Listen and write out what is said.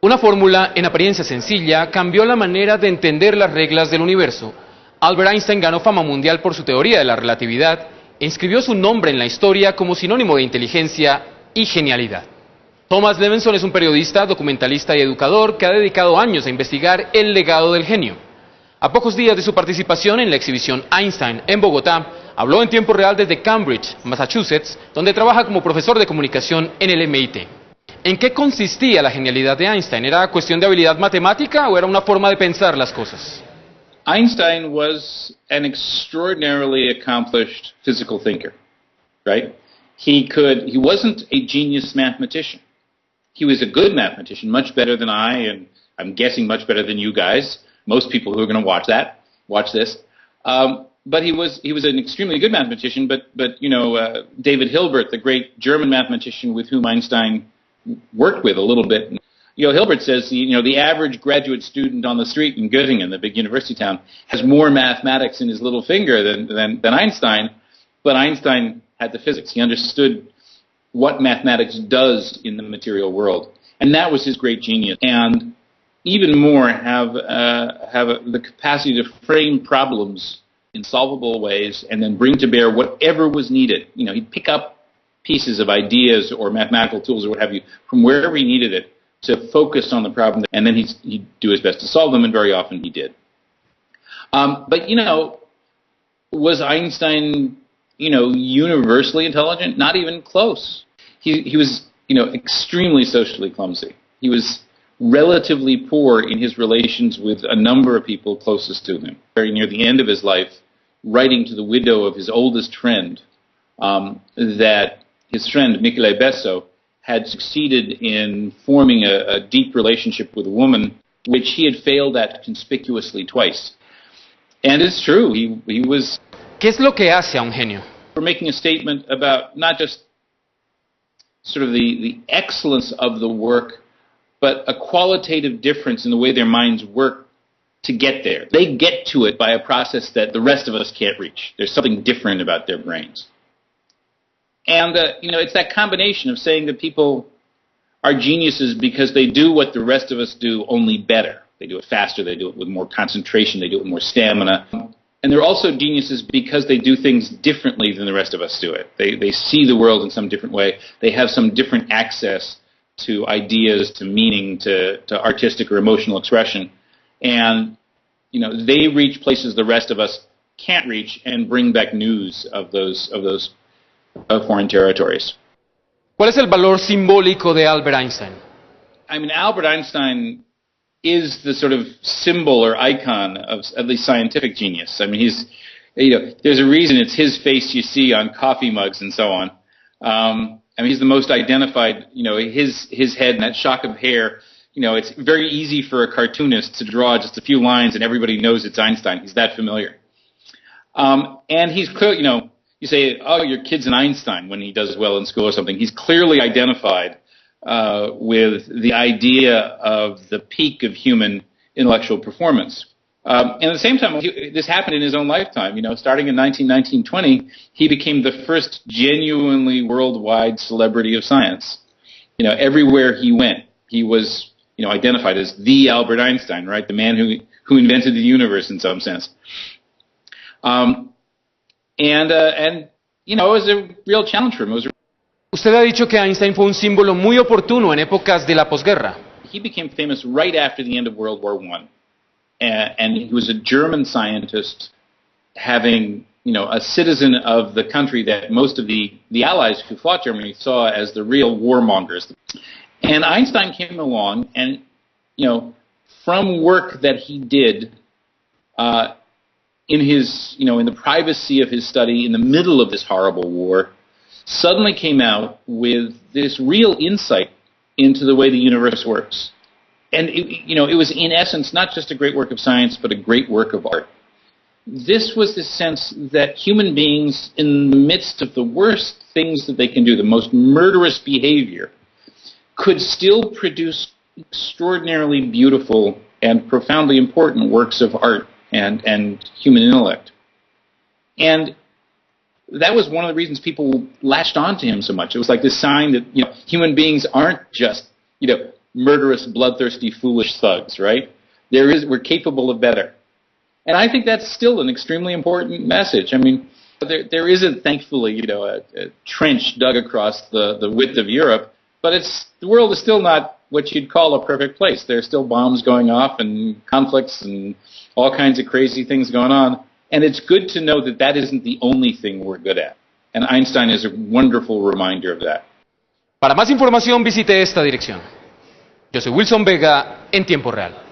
Una fórmula en apariencia sencilla cambió la manera de entender las reglas del universo. Albert Einstein ganó fama mundial por su teoría de la relatividad e inscribió su nombre en la historia como sinónimo de inteligencia y genialidad. Thomas Levenson es un periodista, documentalista y educador que ha dedicado años a investigar el legado del genio. A pocos días de su participación en la exhibición Einstein en Bogotá, habló en tiempo real desde Cambridge, Massachusetts, donde trabaja como profesor de comunicación en el MIT. ¿En qué consistía la genialidad de Einstein? ¿Era cuestión de habilidad matemática o era una forma de pensar las cosas? Einstein was an extraordinarily accomplished physical thinker, right? He wasn't a genius mathematician. He was a good mathematician, much better than I, and I'm guessing much better than you guys. Most people who are going to watch this. But he was an extremely good mathematician. But David Hilbert, the great German mathematician with whom Einstein worked with a little bit. Hilbert says, the average graduate student on the street in Göttingen, the big university town, has more mathematics in his little finger than Einstein, but Einstein had the physics. He understood what mathematics does in the material world, and that was his great genius. And even more, have the capacity to frame problems in solvable ways and then bring to bear whatever was needed. He'd pick up pieces of ideas or mathematical tools or what have you from wherever he needed it to focus on the problem, and then he'd do his best to solve them, and very often he did. But was Einstein, universally intelligent? Not even close. He was, extremely socially clumsy. He was relatively poor in his relations with a number of people closest to him. Very near the end of his life, writing to the widow of his oldest friend, that his friend, Michele Besso, had succeeded in forming a deep relationship with a woman, which he had failed at conspicuously twice. And it's true, he was... ¿Qué es lo que hace a un genio? We're making a statement about not just sort of the excellence of the work, but a qualitative difference in the way their minds work to get there. They get to it by a process that the rest of us can't reach. There's something different about their brains. And, it's that combination of saying that people are geniuses because they do what the rest of us do, only better. They do it faster, they do it with more concentration, they do it with more stamina. And they're also geniuses because they do things differently than the rest of us do it. They see the world in some different way. They have some different access to ideas, to meaning, to artistic or emotional expression. And, they reach places the rest of us can't reach and bring back news of those foreign territories. ¿Cuál es el valor simbólico de Albert Einstein? I mean, Albert Einstein is the sort of symbol or icon of at least scientific genius. I mean, he's, there's a reason it's his face you see on coffee mugs and so on. He's the most identified, his head and that shock of hair. It's very easy for a cartoonist to draw just a few lines and everybody knows it's Einstein. He's that familiar. And he's clear, you say, oh, your kid's an Einstein when he does well in school or something. He's clearly identified with the idea of the peak of human intellectual performance. And at the same time, this happened in his own lifetime. Starting in 1920, he became the first genuinely worldwide celebrity of science. Everywhere he went, he was, identified as the Albert Einstein, right? The man who invented the universe in some sense. It was a real challenge for him. Usted ha dicho que Einstein fue un símbolo muy oportuno en épocas de la posguerra. He became famous right after the end of World War I. And he was a German scientist having, a citizen of the country that most of the Allies who fought Germany saw as the real warmongers. And Einstein came along and, from work that he did in his, in the privacy of his study in the middle of this horrible war, suddenly came out with this real insight into the way the universe works. And, it was in essence not just a great work of science, but a great work of art. This was the sense that human beings, in the midst of the worst things that they can do, the most murderous behavior, could still produce extraordinarily beautiful and profoundly important works of art and human intellect. And that was one of the reasons people latched on to him so much. It was like this sign that, human beings aren't just, murderous, bloodthirsty, foolish thugs, right? We're capable of better. And I think that's still an extremely important message. I mean, there isn't, thankfully, a trench dug across the width of Europe, but the world is still not what you'd call a perfect place. There are still bombs going off and conflicts and all kinds of crazy things going on. And it's good to know that that isn't the only thing we're good at. And Einstein is a wonderful reminder of that. Para más información visite esta dirección. Yo soy Wilson Vega en Tiempo Real.